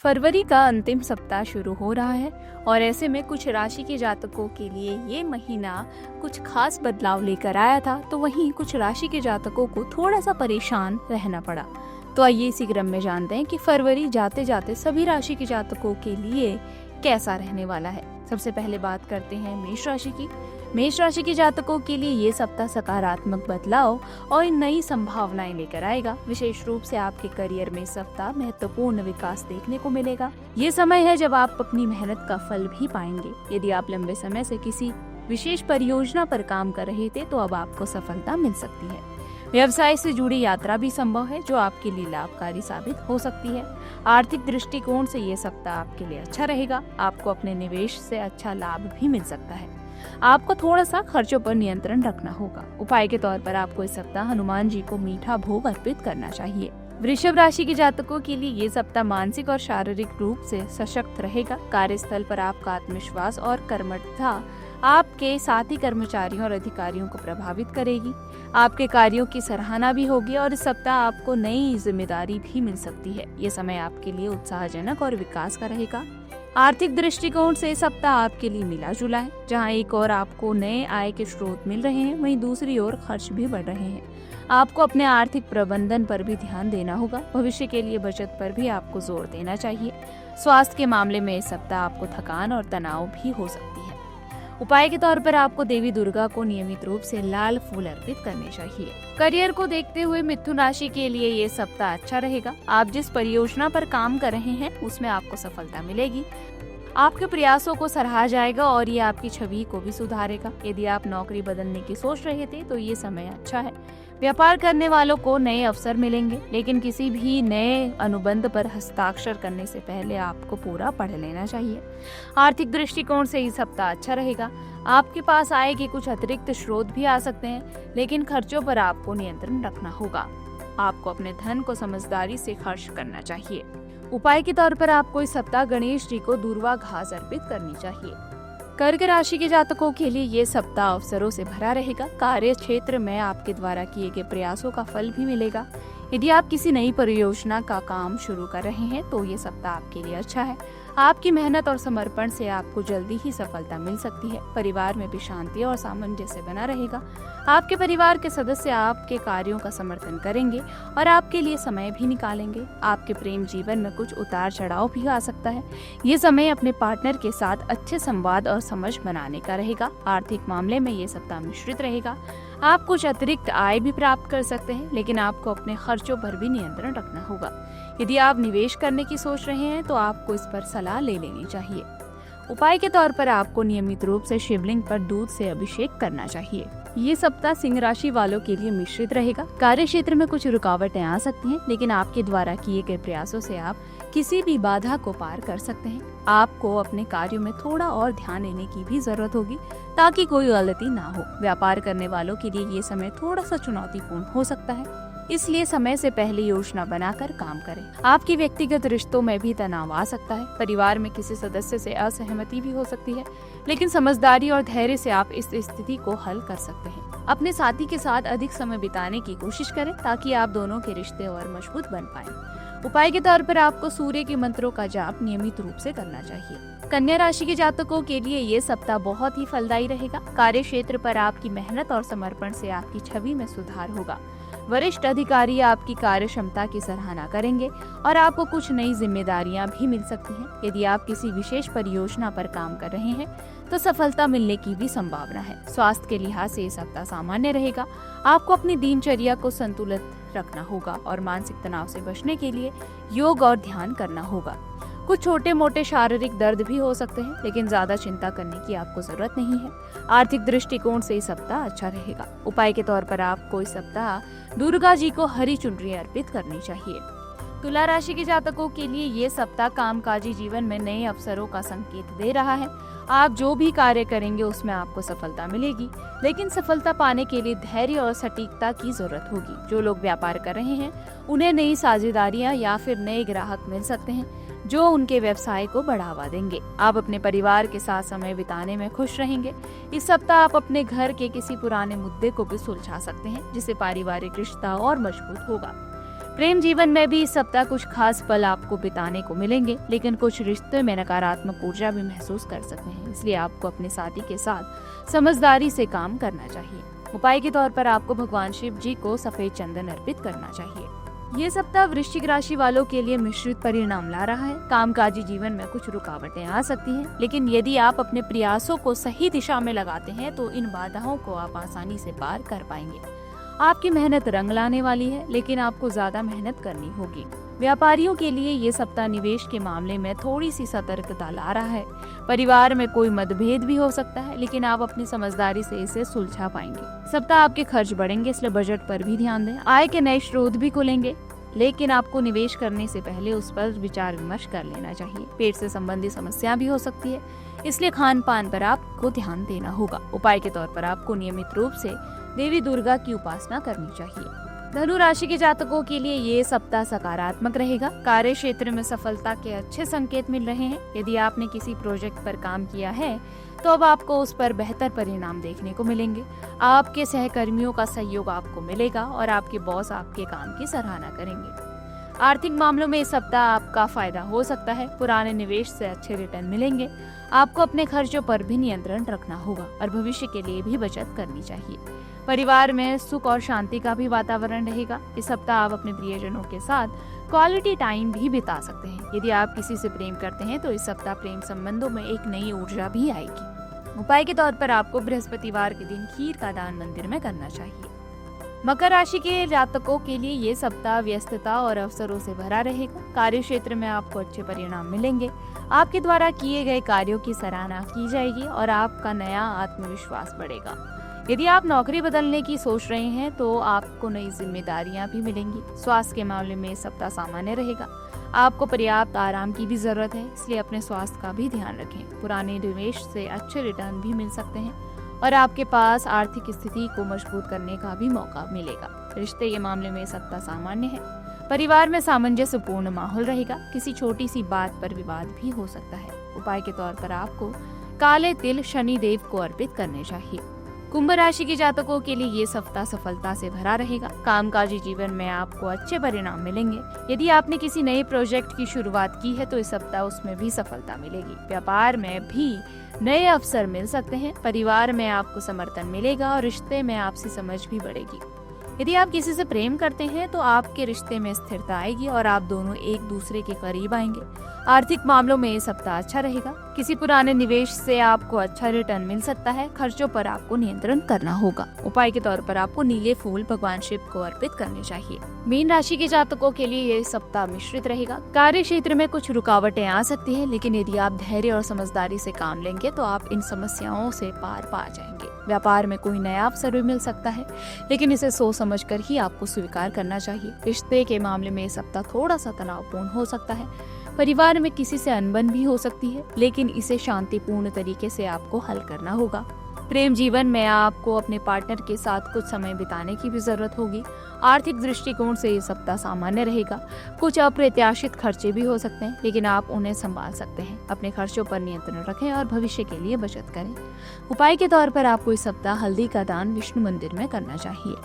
फरवरी का अंतिम सप्ताह शुरू हो रहा है और ऐसे में कुछ राशि के जातकों के लिए ये महीना कुछ खास बदलाव लेकर आया था, तो वहीं कुछ राशि के जातकों को थोड़ा सा परेशान रहना पड़ा। तो आइए इसी क्रम में जानते हैं कि फरवरी जाते जाते सभी राशि के जातकों के लिए कैसा रहने वाला है। सबसे पहले बात करते हैं मेष राशि की। मेष राशि के जातकों के लिए ये सप्ताह सकारात्मक बदलाव और नई संभावनाएं लेकर आएगा। विशेष रूप से आपके करियर में इस सप्ताह महत्वपूर्ण विकास देखने को मिलेगा। ये समय है जब आप अपनी मेहनत का फल भी पाएंगे। यदि आप लंबे समय से किसी विशेष परियोजना पर काम कर रहे थे तो अब आपको सफलता मिल सकती है। व्यवसाय से जुड़ी यात्रा भी संभव है जो आपके लिए लाभकारी साबित हो सकती है। आर्थिक दृष्टिकोण से ये सप्ताह आपके लिए अच्छा रहेगा। आपको अपने निवेश से अच्छा लाभ भी मिल सकता है। आपको थोड़ा सा खर्चों पर नियंत्रण रखना होगा। उपाय के तौर पर आपको इस सप्ताह हनुमान जी को मीठा भोग अर्पित करना चाहिए। वृषभ राशि के जातकों के लिए ये सप्ताह मानसिक और शारीरिक रूप से सशक्त रहेगा। कार्यस्थल पर आपका आत्मविश्वास और कर्मठता आपके साथी कर्मचारियों और अधिकारियों को प्रभावित करेगी। आपके कार्यों की सराहना भी होगी और इस सप्ताह आपको नई जिम्मेदारी भी मिल सकती है। ये समय आपके लिए उत्साहजनक और विकास का रहेगा। आर्थिक दृष्टिकोण से इस सप्ताह आपके लिए मिला जुला है। जहां एक और आपको नए आय के स्रोत मिल रहे हैं, वहीं दूसरी ओर खर्च भी बढ़ रहे हैं। आपको अपने आर्थिक प्रबंधन पर भी ध्यान देना होगा। भविष्य के लिए बचत पर भी आपको जोर देना चाहिए। स्वास्थ्य के मामले में इस सप्ताह आपको थकान और तनाव भी हो सकती है। उपाय के तौर पर आपको देवी दुर्गा को नियमित रूप से लाल फूल अर्पित करने चाहिए। करियर को देखते हुए मिथुन राशि के लिए ये सप्ताह अच्छा रहेगा। आप जिस परियोजना पर काम कर रहे हैं उसमें आपको सफलता मिलेगी। आपके प्रयासों को सराहा जाएगा और ये आपकी छवि को भी सुधारेगा। यदि आप नौकरी बदलने की सोच रहे थे तो ये समय अच्छा है। व्यापार करने वालों को नए अवसर मिलेंगे, लेकिन किसी भी नए अनुबंध पर हस्ताक्षर करने से पहले आपको पूरा पढ़ लेना चाहिए। आर्थिक दृष्टिकोण से ये सप्ताह अच्छा रहेगा। आपके पास आय के कुछ अतिरिक्त स्रोत भी आ सकते हैं, लेकिन खर्चों पर आपको नियंत्रण रखना होगा। आपको अपने धन को समझदारी से खर्च करना चाहिए। उपाय के तौर पर आपको इस सप्ताह गणेश जी को दूर्वा घास अर्पित करनी चाहिए। कर्क राशि के जातकों के लिए ये सप्ताह अवसरों से भरा रहेगा। कार्य क्षेत्र में आपके द्वारा किए गए प्रयासों का फल भी मिलेगा। यदि आप किसी नई परियोजना का काम शुरू कर रहे हैं तो ये सप्ताह आपके लिए अच्छा है। आपकी मेहनत और समर्पण से आपको जल्दी ही सफलता मिल सकती है। परिवार में भी शांति और सामंजस्य बना रहेगा। आपके परिवार के सदस्य आपके कार्यों का समर्थन करेंगे और आपके लिए समय भी निकालेंगे। आपके प्रेम जीवन में कुछ उतार चढ़ाव भी आ सकता है। ये समय अपने पार्टनर के साथ अच्छे संवाद और समझ बनाने का रहेगा। आर्थिक मामले में ये सप्ताह मिश्रित रहेगा। आप कुछ अतिरिक्त आय भी प्राप्त कर सकते हैं, लेकिन आपको अपने खर्चों पर भी नियंत्रण रखना होगा। यदि आप निवेश करने की सोच रहे हैं तो आपको इस पर सलाह ले लेनी चाहिए। उपाय के तौर पर आपको नियमित रूप से शिवलिंग पर दूध से अभिषेक करना चाहिए। ये सप्ताह सिंह राशि वालों के लिए मिश्रित रहेगा। कार्य क्षेत्र में कुछ रुकावटें आ सकती हैं, लेकिन आपके द्वारा किए गए प्रयासों से आप किसी भी बाधा को पार कर सकते हैं। आपको अपने कार्यों में थोड़ा और ध्यान देने की भी जरूरत होगी ताकि कोई गलती ना हो। व्यापार करने वालों के लिए ये समय थोड़ा सा चुनौतीपूर्ण हो सकता है, इसलिए समय से पहले योजना बनाकर काम करें। आपके व्यक्तिगत रिश्तों में भी तनाव आ सकता है। परिवार में किसी सदस्य से असहमति भी हो सकती है, लेकिन समझदारी और धैर्य से आप इस स्थिति को हल कर सकते हैं। अपने साथी के साथ अधिक समय बिताने की कोशिश करें ताकि आप दोनों के रिश्ते और मजबूत बन पाएं। उपाय के तौर पर आपको सूर्य के मंत्रों का जाप नियमित रूप से करना चाहिए। कन्या राशि के जातकों के लिए ये सप्ताह बहुत ही फलदायी रहेगा। कार्य क्षेत्र पर आपकी मेहनत और समर्पण से आपकी छवि में सुधार होगा। वरिष्ठ अधिकारी आपकी कार्य क्षमता की सराहना करेंगे और आपको कुछ नई जिम्मेदारियां भी मिल सकती हैं। यदि आप किसी विशेष परियोजना पर काम कर रहे हैं तो सफलता मिलने की भी संभावना है। स्वास्थ्य के लिहाज से ये सप्ताह सामान्य रहेगा। आपको अपनी दिनचर्या को संतुलित रखना होगा और मानसिक तनाव से बचने के लिए योग और ध्यान करना होगा। कुछ छोटे मोटे शारीरिक दर्द भी हो सकते हैं, लेकिन ज्यादा चिंता करने की आपको जरूरत नहीं है। आर्थिक दृष्टिकोण से इस सप्ताह अच्छा रहेगा। उपाय के तौर पर आपको इस सप्ताह दुर्गा जी को हरी चुनरी अर्पित करनी चाहिए। तुला राशि के जातकों के लिए ये सप्ताह कामकाजी जीवन में नए अवसरों का संकेत दे रहा है। आप जो भी कार्य करेंगे उसमें आपको सफलता मिलेगी, लेकिन सफलता पाने के लिए धैर्य और सटीकता की जरूरत होगी। जो लोग व्यापार कर रहे हैं उन्हें नई साझेदारियां या फिर नए ग्राहक मिल सकते हैं जो उनके व्यवसाय को बढ़ावा देंगे। आप अपने परिवार के साथ समय बिताने में खुश रहेंगे। इस सप्ताह आप अपने घर के किसी पुराने मुद्दे को भी सुलझा सकते हैं, जिससे पारिवारिक रिश्ता और मजबूत होगा। प्रेम जीवन में भी इस सप्ताह कुछ खास पल आपको बिताने को मिलेंगे, लेकिन कुछ रिश्तों में नकारात्मक ऊर्जा भी महसूस कर सकते हैं। इसलिए आपको अपने साथी के साथ समझदारी से काम करना चाहिए। उपाय के तौर पर आपको भगवान शिव जी को सफेद चंदन अर्पित करना चाहिए। ये सप्ताह वृश्चिक राशि वालों के लिए मिश्रित परिणाम ला रहा है। कामकाजी जीवन में कुछ रुकावटें आ सकती हैं, लेकिन यदि आप अपने प्रयासों को सही दिशा में लगाते हैं तो इन बाधाओं को आप आसानी से पार कर पाएंगे। आपकी मेहनत रंग लाने वाली है, लेकिन आपको ज्यादा मेहनत करनी होगी। व्यापारियों के लिए ये सप्ताह निवेश के मामले में थोड़ी सी सतर्कता ला रहा है। परिवार में कोई मतभेद भी हो सकता है, लेकिन आप अपनी समझदारी से इसे सुलझा पाएंगे। सप्ताह आपके खर्च बढ़ेंगे, इसलिए बजट पर भी ध्यान दें। आय के नए स्रोत भी खुलेंगे, लेकिन आपको निवेश करने से पहले उस पर विचार विमर्श कर लेना चाहिए। पेट से संबंधित समस्या भी हो सकती है, इसलिए खान पान पर आपको ध्यान देना होगा। उपाय के तौर पर आपको नियमित रूप से देवी दुर्गा की उपासना करनी चाहिए। धनु राशि के जातकों के लिए ये सप्ताह सकारात्मक रहेगा। कार्य क्षेत्र में सफलता के अच्छे संकेत मिल रहे हैं। यदि आपने किसी प्रोजेक्ट पर काम किया है तो अब आपको उस पर बेहतर परिणाम देखने को मिलेंगे। आपके सहकर्मियों का सहयोग आपको मिलेगा और आपके बॉस आपके काम की सराहना करेंगे। आर्थिक मामलों में इस सप्ताह आपका फायदा हो सकता है। पुराने निवेश से अच्छे रिटर्न मिलेंगे। आपको अपने खर्चों पर भी नियंत्रण रखना होगा और भविष्य के लिए भी बचत करनी चाहिए। परिवार में सुख और शांति का भी वातावरण रहेगा। इस सप्ताह आप अपने प्रियजनों के साथ क्वालिटी टाइम भी बिता सकते हैं। यदि आप किसी से प्रेम करते हैं तो इस सप्ताह प्रेम संबंधों में एक नई ऊर्जा भी आएगी। उपाय के तौर पर आपको बृहस्पतिवार के दिन खीर का दान मंदिर में करना चाहिए। मकर राशि के जातकों के लिए ये सप्ताह व्यस्तता और अवसरों से भरा रहेगा। कार्य क्षेत्र में आपको अच्छे परिणाम मिलेंगे। आपके द्वारा किए गए कार्यों की सराहना की जाएगी और आपका नया आत्मविश्वास बढ़ेगा। यदि आप नौकरी बदलने की सोच रहे हैं तो आपको नई जिम्मेदारियां भी मिलेंगी। स्वास्थ्य के मामले में सप्ताह सामान्य रहेगा। आपको पर्याप्त आराम की भी जरूरत है, इसलिए अपने स्वास्थ्य का भी ध्यान रखें। पुराने निवेश से अच्छे रिटर्न भी मिल सकते हैं और आपके पास आर्थिक स्थिति को मजबूत करने का भी मौका मिलेगा। रिश्ते के मामले में सप्ताह सामान्य है। परिवार में सामंजस्यपूर्ण माहौल रहेगा। किसी छोटी सी बात पर विवाद भी हो सकता है। उपाय के तौर पर आपको काले तिल शनि देव को अर्पित करने चाहिए। कुंभ राशि के जातकों के लिए ये सप्ताह सफलता से भरा रहेगा। कामकाजी जीवन में आपको अच्छे परिणाम मिलेंगे। यदि आपने किसी नए प्रोजेक्ट की शुरुआत की है तो इस सप्ताह उसमें भी सफलता मिलेगी। व्यापार में भी नए अवसर मिल सकते हैं। परिवार में आपको समर्थन मिलेगा और रिश्ते में आपसी समझ भी बढ़ेगी। यदि आप किसी से प्रेम करते हैं तो आपके रिश्ते में स्थिरता आएगी और आप दोनों एक दूसरे के करीब आएंगे। आर्थिक मामलों में ये सप्ताह अच्छा रहेगा। किसी पुराने निवेश से आपको अच्छा रिटर्न मिल सकता है। खर्चों पर आपको नियंत्रण करना होगा। उपाय के तौर पर आपको नीले फूल भगवान शिव को अर्पित करने चाहिए। मीन राशि के जातकों के लिए ये सप्ताह मिश्रित रहेगा। कार्य क्षेत्र में कुछ रुकावटें आ सकती है, लेकिन यदि आप धैर्य और समझदारी से काम लेंगे तो आप इन समस्याओं से पार पा जाएंगे। व्यापार में कोई नया अवसर भी मिल सकता है, लेकिन इसे सोच समझकर ही आपको स्वीकार करना चाहिए। रिश्ते के मामले में ये सप्ताह थोड़ा सा तनावपूर्ण हो सकता है। परिवार में किसी से अनबन भी हो सकती है, लेकिन इसे शांतिपूर्ण तरीके से आपको हल करना होगा। प्रेम जीवन में आपको अपने पार्टनर के साथ कुछ समय बिताने की भी जरूरत होगी। आर्थिक दृष्टिकोण से ये सप्ताह सामान्य रहेगा। कुछ अप्रत्याशित खर्चे भी हो सकते हैं, लेकिन आप उन्हें संभाल सकते हैं। अपने खर्चों पर नियंत्रण रखें और भविष्य के लिए बचत करें। उपाय के तौर पर आपको इस सप्ताह हल्दी का दान विष्णु मंदिर में करना चाहिए।